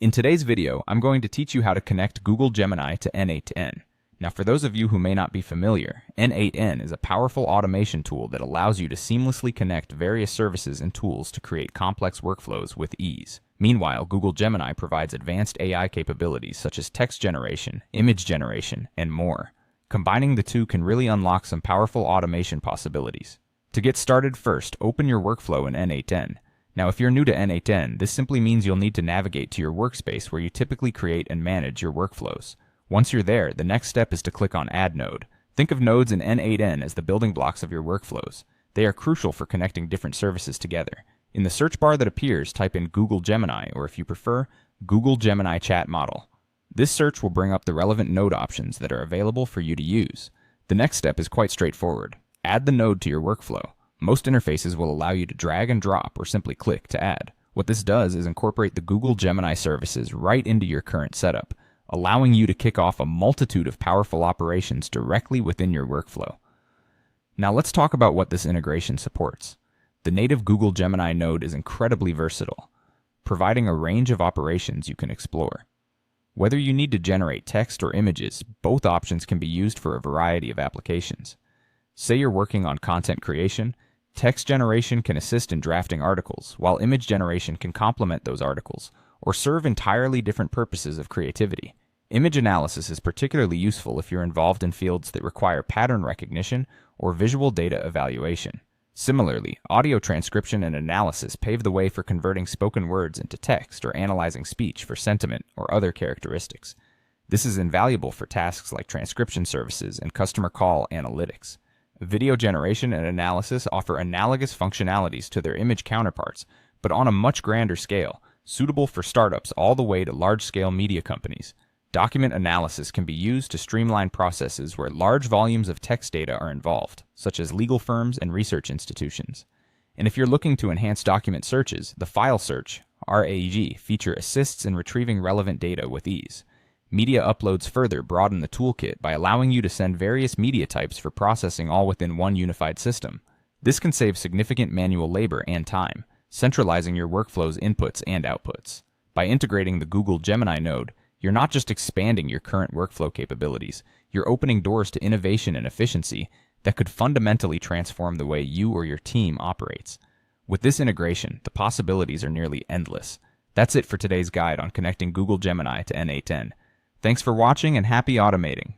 In today's video, I'm going to teach you how to connect Google Gemini to n8n. Now, for those of you who may not be familiar, n8n is a powerful automation tool that allows you to seamlessly connect various services and tools to create complex workflows with ease. Meanwhile, Google Gemini provides advanced AI capabilities such as text generation, image generation, and more. Combining the two can really unlock some powerful automation possibilities. To get started, first, open your workflow in n8n. Now, if you're new to n8n, this simply means you'll need to navigate to your workspace where you typically create and manage your workflows. Once you're there, the next step is to click on Add Node. Think of nodes in n8n as the building blocks of your workflows. They are crucial for connecting different services together. In the search bar that appears, type in Google Gemini, or if you prefer, Google Gemini Chat Model. This search will bring up the relevant node options that are available for you to use. The next step is quite straightforward. Add the node to your workflow. Most interfaces will allow you to drag and drop or simply click to add. What this does is incorporate the Google Gemini services right into your current setup, allowing you to kick off a multitude of powerful operations directly within your workflow. Now let's talk about what this integration supports. The native Google Gemini node is incredibly versatile, providing a range of operations you can explore. Whether you need to generate text or images, both options can be used for a variety of applications. Say you're working on content creation, text generation can assist in drafting articles, while image generation can complement those articles, or serve entirely different purposes of creativity. Image analysis is particularly useful if you're involved in fields that require pattern recognition or visual data evaluation. Similarly, audio transcription and analysis pave the way for converting spoken words into text or analyzing speech for sentiment or other characteristics. This is invaluable for tasks like transcription services and customer call analytics. Video generation and analysis offer analogous functionalities to their image counterparts, but on a much grander scale, suitable for startups all the way to large-scale media companies. Document analysis can be used to streamline processes where large volumes of text data are involved, such as legal firms and research institutions. And if you're looking to enhance document searches, the File Search (RAG) feature assists in retrieving relevant data with ease. Media uploads further broaden the toolkit by allowing you to send various media types for processing all within one unified system. This can save significant manual labor and time, centralizing your workflow's inputs and outputs. By integrating the Google Gemini node, you're not just expanding your current workflow capabilities, you're opening doors to innovation and efficiency that could fundamentally transform the way you or your team operates. With this integration, the possibilities are nearly endless. That's it for today's guide on connecting Google Gemini to n8n. Thanks for watching and happy automating.